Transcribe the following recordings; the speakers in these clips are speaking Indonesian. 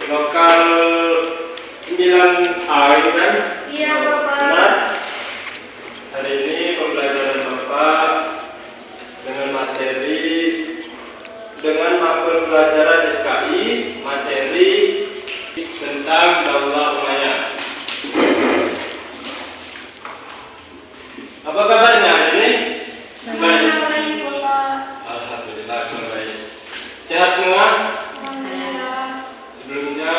lokal 9A itu kan? Iya, Bapak. Nah, hari ini pembelajaran Bapak dengan pelajaran SKI, materi tentang Daulah Umayyah. Apa kabarnya hari ini? Baik, Bapak. Alhamdulillah, baik. Sehat semua? Sehat. Sebelumnya,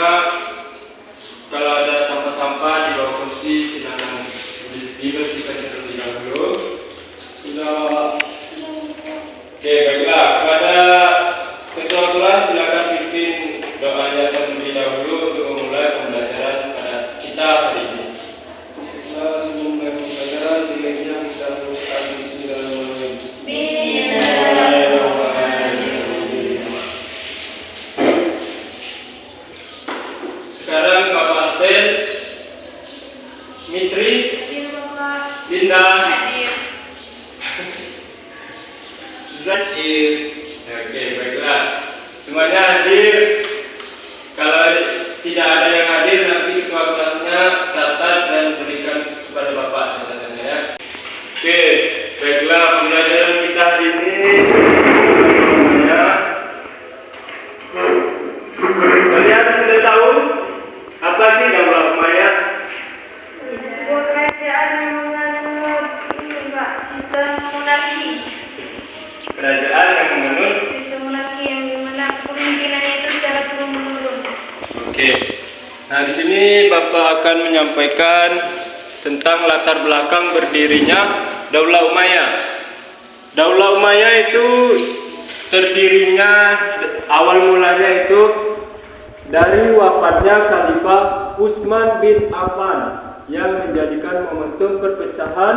kalau ada sampah-sampah di bawah kursi, silakan dibersihkan terlebih dahulu. Sudah. Oke, baiklah. Kepada ketua kelas, silakan pimpin doanya terlebih dahulu untuk memulai pembelajaran pada kita hari ini. Sebelum mulai pembelajaran, nilainya kita mengucapkan Bismillahirrahmanirrahim. Bismillahirrahmanirrahim. Sekarang Bapak Hasil, Misri, Hadir, Bapak. Linda, Hadir. Zakir. Oke, baiklah. Semuanya hadir. Kalau tidak ada yang hadir, nanti ketua kelasnya catat dan berikan kepada Bapak catatannya ya. Oke, baiklah, pembelajaran kita hari ini ya. Kalian sudah tahu apa sih Daulah Umayyah? Sebuah kerajaan yang menganut ini, Pak, sistem monarki. Kerajaan yang menganut. Sistem monarki yang dimana kepemimpinannya itu secara turun-menurun. Oke. Nah, di sini Bapak akan menyampaikan tentang latar belakang berdirinya Daulah Umayyah. Daulah Umayyah itu terdirinya awal mulanya itu dari wafatnya Khalifah Utsman bin Affan yang menjadikan momentum perpecahan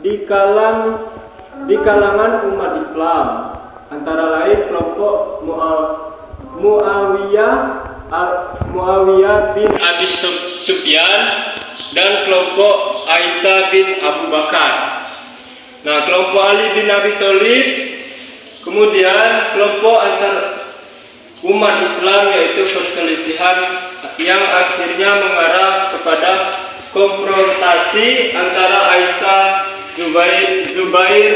di kalangan umat Islam, antara lain kelompok Muawiyah bin Abi Sufyan dan kelompok Aisyah bin Abu Bakar. Nah, kelompok Ali bin Abi Thalib, kemudian kelompok antar umat Islam, yaitu perselisihan yang akhirnya mengarah kepada konfrontasi antara Aisyah, Zubair,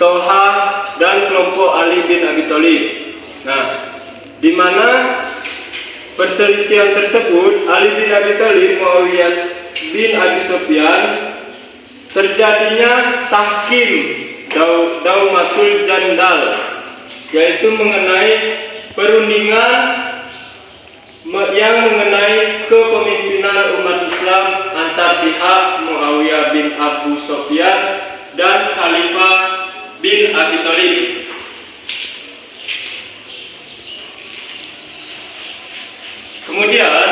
Tolha dan kelompok Ali bin Abi Thalib. Nah, di mana perselisihan tersebut Ali bin Abi Thalib, Muawiyah bin Abi Sufyan, terjadinya tahkim Daumatul Jandal, yaitu mengenai perundingan yang mengenai kepemimpinan umat Islam antar pihak Muawiyah bin Abu Sufyan dan Khalifah bin Abi Thalib. Kemudian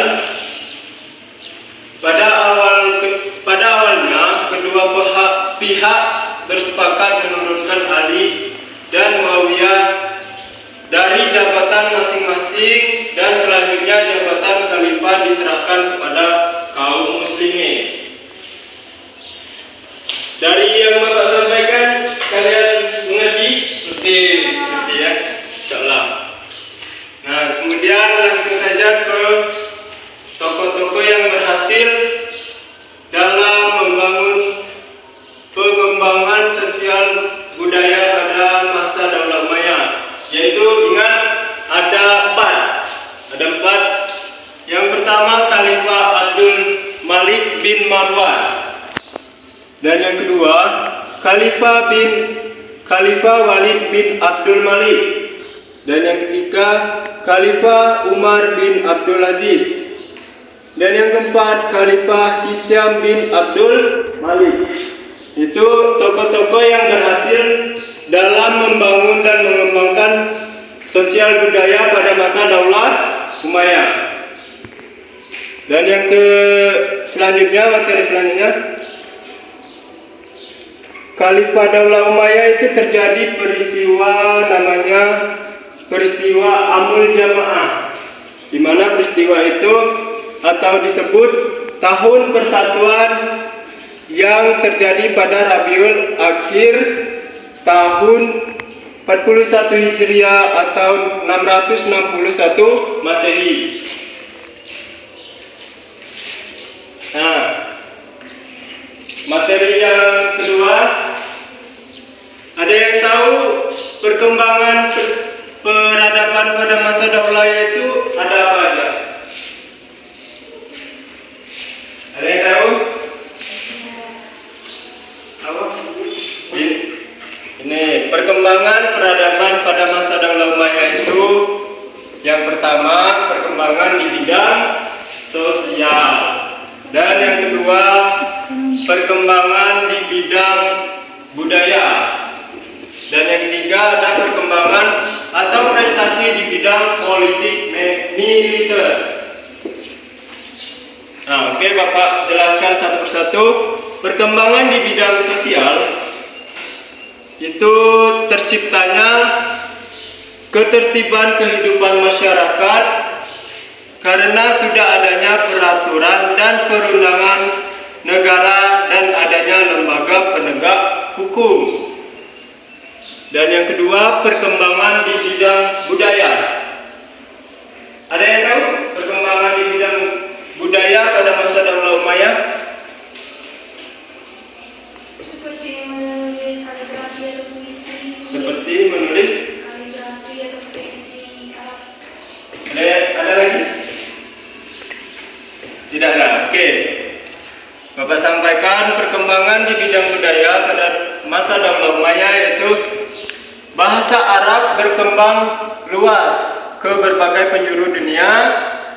pada awalnya kedua pihak bersepakat menurunkan Ali dan Muawiyah dari jabatan masing-masing, dan selanjutnya jabatan khalifah diserahkan kepada kaum muslimin. Dari yang Bapak sampaikan, kalian mengerti? Seperti ya, insyaallah. Nah, kemudian langsung saja ke tokoh-tokoh yang berhasil dalam membangun pengembangan sosial budaya pada masa Daulah Umayyah, yaitu ingat ada empat. Yang pertama Khalifah Abdul Malik bin Marwan, dan yang kedua Khalifah Walid bin Abdul Malik, dan yang ketiga Khalifah Umar bin Abdul Aziz, dan yang keempat Khalifah Hisham bin Abdul Malik. Itu tokoh-tokoh yang berhasil dalam membangun dan mengembangkan sosial budaya pada masa Daulah Umayyah. Dan yang materi selanjutnya, Khalifah Daulah Umayyah itu terjadi peristiwa Amul Jamaah, di mana peristiwa itu atau disebut tahun persatuan yang terjadi pada Rabiul Akhir tahun Hijriah atau 661 Masehi. Nah, materi yang kedua, ada yang tahu perkembangan peradaban pada masa Daulah itu ada apa aja? Ada yang tahu? Apa? Ini perkembangan peradaban pada masa Daulah Umayyah itu, yang pertama perkembangan di bidang sosial, dan yang kedua perkembangan di bidang budaya, dan yang ketiga ada perkembangan atau prestasi di bidang politik militer. Nah, oke, Bapak jelaskan satu persatu. Perkembangan di bidang sosial itu terciptanya ketertiban kehidupan masyarakat karena sudah adanya peraturan dan perundangan negara dan adanya lembaga penegak hukum. Dan yang kedua, perkembangan di bidang budaya. Ada yang tahu perkembangan di bidang budaya pada masa Daulah Umayyah? Seperti menulis kaligrafi atau puisi. Seperti menulis Kaligrafi atau puisi Arab. Ada lagi? Tidak ada. Oke. Bapak sampaikan perkembangan di bidang budaya pada masa Daulah Umayyah, yaitu bahasa Arab berkembang luas ke berbagai penjuru dunia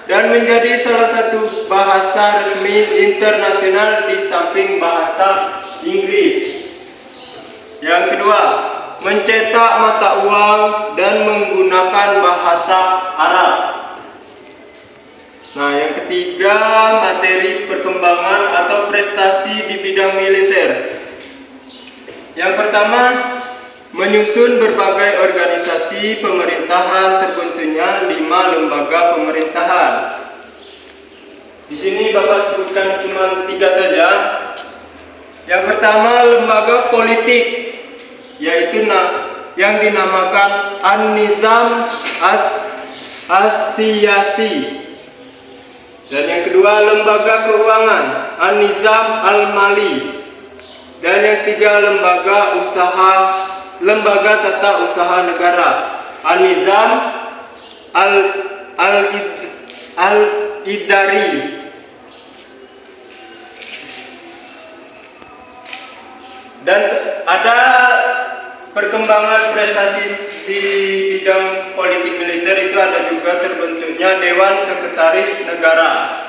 dan menjadi salah satu bahasa resmi internasional di samping bahasa Inggris. Yang kedua, mencetak mata uang dan menggunakan bahasa Arab. Nah, yang ketiga, materi perkembangan atau prestasi di bidang militer. Yang pertama, menyusun berbagai organisasi pemerintahan, terbentuknya 5 lembaga pemerintahan. Di sini Bapak sebutkan cuma 3 saja. Yang pertama, lembaga politik, yaitu yang dinamakan An-Nizam As-Siyasi. Dan yang kedua, lembaga keuangan, An-Nizam Al-Mali. Dan yang ketiga, lembaga tata usaha negara, An-Nizam Al-Idari. Dan ada perkembangan prestasi di bidang politik militer itu, ada juga terbentuknya Dewan Sekretaris Negara.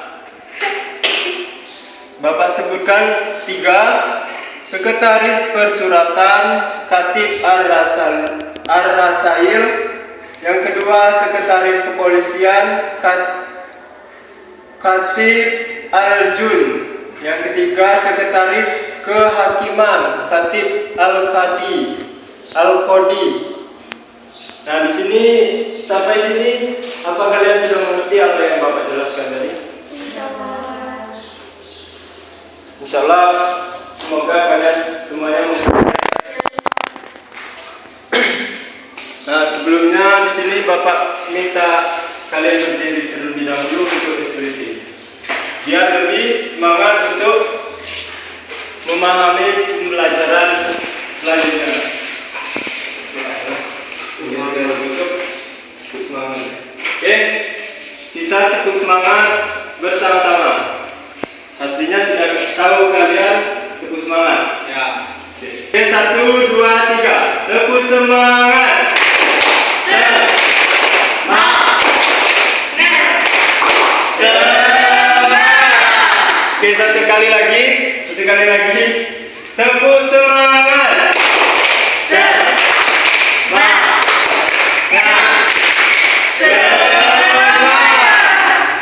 Bapak sebutkan 3: Sekretaris Persuratan, Katib Ar-Rasail. Yang kedua, Sekretaris Kepolisian, Katib Al-Jun. Yang ketiga, Sekretaris Kehakiman, Katib Al-Qadi. Nah, di sini sampai sini apa kalian sudah mengerti apa yang Bapak jelaskan tadi? Insyaallah semoga kalian semuanya mengerti. Nah, sebelumnya di sini Bapak minta kalian berdiri terlebih dahulu untuk diskusi, biar lebih semangat untuk memahami pembelajaran selanjutnya. Oke, kita tekun semangat bersama-sama. Pastinya sudah tahu kalian tekun semangat. Ya. Oke, 1, 2, 3, tekun semangat. Oke, satu kali lagi. Tekun semangat.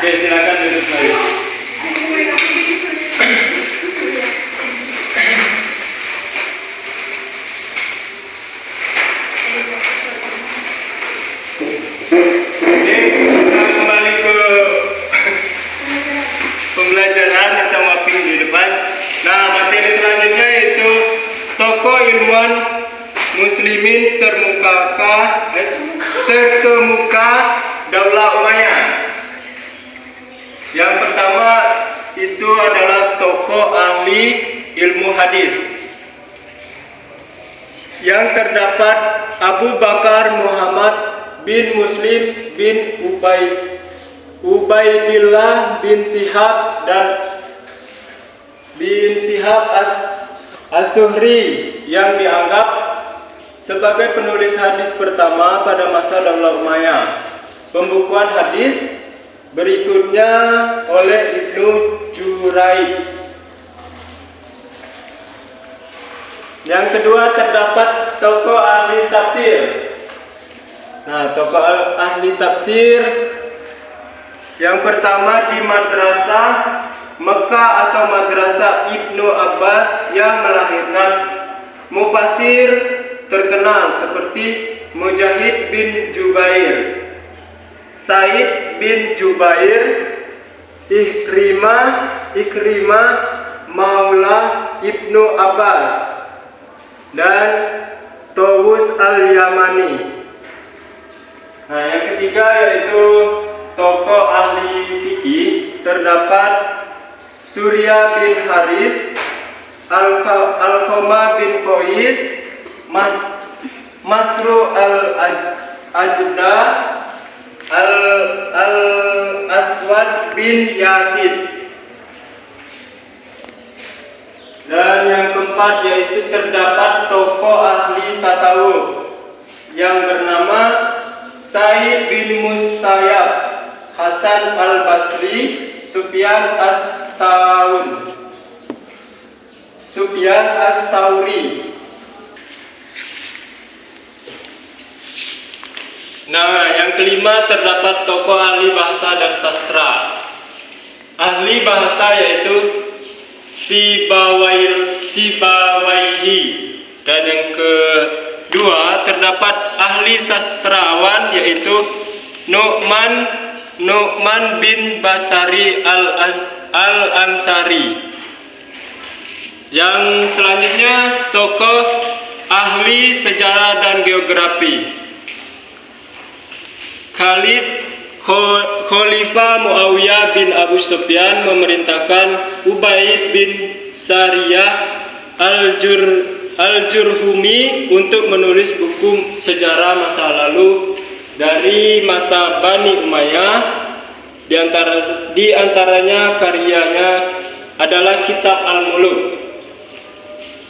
Oke, silakan duduk lagi. Kembali ke pembelajaran atau mapping di depan. Nah, materi selanjutnya yaitu tokoh ilmuwan muslimin terkemuka Daulah Umayyah. Yang pertama itu adalah tokoh ahli ilmu hadis. Yang terdapat Abu Bakar Muhammad bin Muslim bin Ubaidillah bin Shihab As-Zuhri yang dianggap sebagai penulis hadis pertama pada masa Daulah Umayyah. Pembukuan hadis berikutnya oleh Ibnu Jurayj. Yang kedua terdapat tokoh ahli tafsir. Nah, tokoh ahli tafsir yang pertama di Madrasah Mekah atau Madrasah Ibnu Abbas yang melahirkan mufasir terkenal seperti Mujahid bin Jubair, Said bin Jubair, Ikrimah Maula Ibnu Abbas, dan Tawus al-Yamani. Nah, yang ketiga yaitu tokoh ahli fikih terdapat Surya bin Haris, Alqamah bin Qais, Masru al-Ajda, Al-Aswad bin Yazid. Dan yang keempat yaitu terdapat tokoh ahli tasawuf yang bernama Said bin Musayyab, Hasan al-Basri, Sufyan as-Sauri. Nah, yang kelima terdapat tokoh ahli bahasa dan sastra. Ahli bahasa yaitu Sibawaihi. Dan yang kedua terdapat ahli sastrawan yaitu Nu'man bin Basari al-Ansari. Yang selanjutnya tokoh ahli sejarah dan geografi. Khalifah Muawiyah bin Abu Sufyan memerintahkan Ubaid bin Sariyah Al-Jurhumi untuk menulis buku sejarah masa lalu dari masa Bani Umayyah. Di antaranya karyanya adalah Kitab Al-Muluk.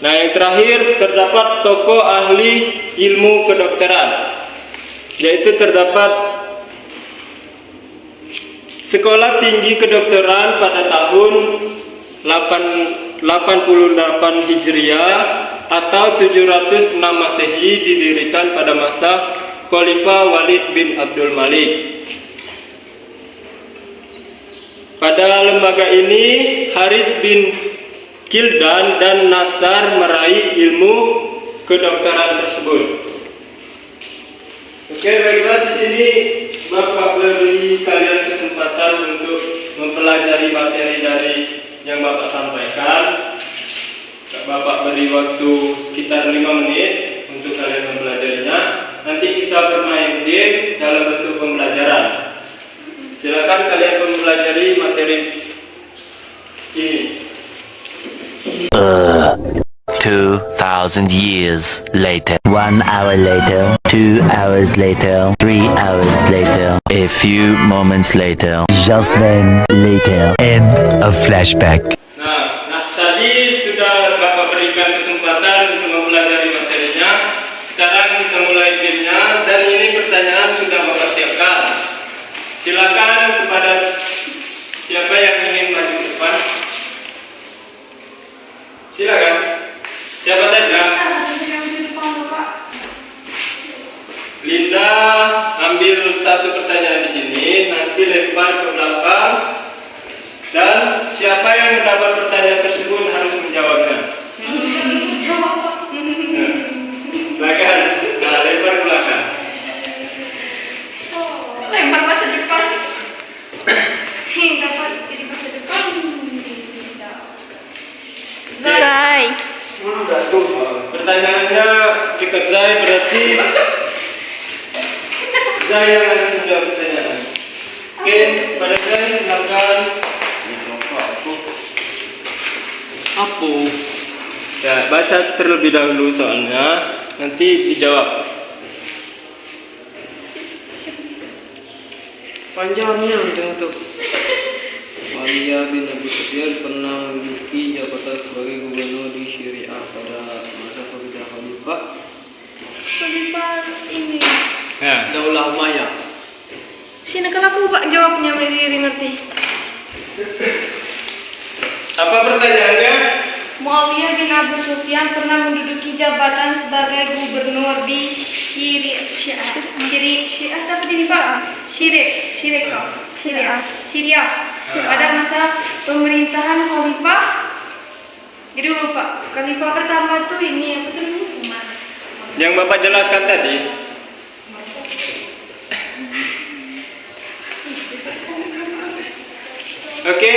Nah, yang terakhir terdapat tokoh ahli ilmu kedokteran, yaitu terdapat Sekolah Tinggi Kedokteran pada tahun 88 Hijriah atau 706 Masehi didirikan pada masa Khalifah Walid bin Abdul Malik. Pada lembaga ini Haris bin Kildan dan Nasar meraih ilmu kedokteran tersebut. Oke, baiklah, di sini Bapak beri kalian kesempatan untuk mempelajari materi dari yang Bapak sampaikan. Bapak beri waktu sekitar 5 menit untuk kalian mempelajarinya. Nanti kita bermain game dalam bentuk pembelajaran. Silakan kalian mempelajari materi ini. 2,000 years later. 1 hour later. 2 hours later. 3 hours later. A few moments later. Just then later. End of flashback. Nah, tadi sudah Bapak berikan kesempatan untuk mempelajari materinya. Sekarang kita mulai gamenya, dan ini pertanyaan sudah Bapak siapkan. Silakan kepada siapa yang ingin maju ke depan. Silakan. Siapa saja? Linda, ambil satu pertanyaan di sini, nanti lempar ke belakang, dan siapa yang mendapat pertanyaan tersebut harus menjawabnya. Silakan. Nah, lempar ke belakang. Lempar masa depan. Dapat jadi masa depan. Zai. Pertanyaannya dikerjai berarti saya yang harus menjawab pertanyaan. Oke, pada kalian silakan. Apa? Ya, baca terlebih dahulu soalnya, nanti dijawab. Panjangnya itu. Muawiyah bin Abi Sufyan pernah menduduki jabatan sebagai gubernur di Syria pada masa pemerintahan Khalifah ini. Ya. Daulah Umayyah. Sini kalau aku pak jawabnya berdiri ngerti. Apa pertanyaannya? Muawiyah bin Abu Sufyan pernah menduduki jabatan sebagai gubernur di Syria pada masa pemerintahan Khalifah. Jadi lupa, Khalifah pertama tuh ini apa tuh Umar. Yang Bapak jelaskan tadi. Oke,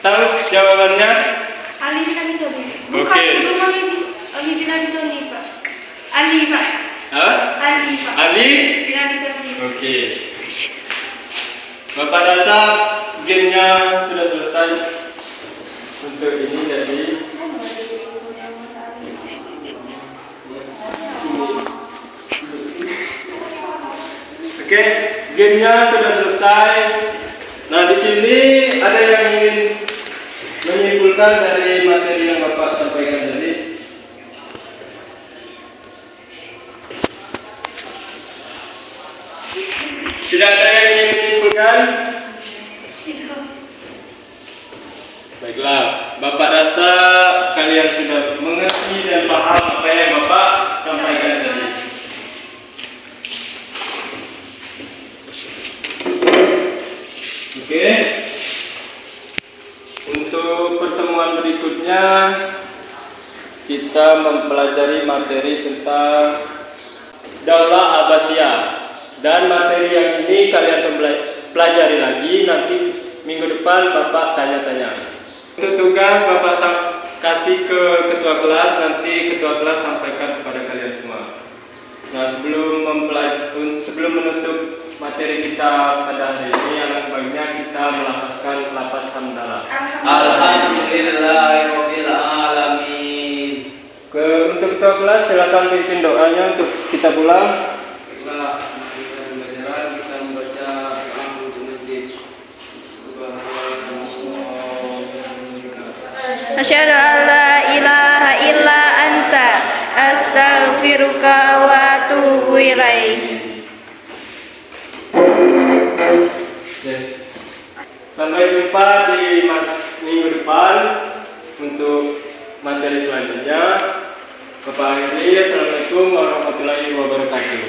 tahu jawabannya? Ali bin Abi Thalib. Bukan Oke. sebelum Ali bin Abi Thalib pak. Ali pak. Hah? Ali pak. Ali? Bin Abi Thalib. Oke. Bapak rasa gamenya sudah selesai untuk ini, jadi oke, gamenya sudah selesai. Nah, di sini ada yang ingin menyimpulkan dari materi yang Bapak sampaikan tadi. Tidak ada yang ingin menyimpulkan? Baiklah, Bapak rasa kalian sudah mengerti dan paham apa yang Bapak sampaikan tadi. Oke. Untuk pertemuan berikutnya kita mempelajari materi tentang Daulah Abbasiyah. Dan materi yang ini kalian pelajari lagi, nanti minggu depan Bapak tanya-tanya. Untuk tugas Bapak kasih ke ketua kelas, nanti ketua kelas sampaikan kepada kalian semua. Nah, sebelum menutup materi kita pada hari ini, alangkah baiknya kita melafazkan lafaz hamdalah. Alhamdulillahirabbil alamin. Untuk ketua kelas silakan pimpin doanya untuk kita pulang. Setelah pembelajaran kita membaca Al-Qur'an Majlis. Asyhadu an la ilaha illa anta astaghfiruka wa atubu ilaik. Sampai jumpa di minggu depan untuk materi selanjutnya. Bapak akhiri, assalamualaikum warahmatullahi wabarakatuh.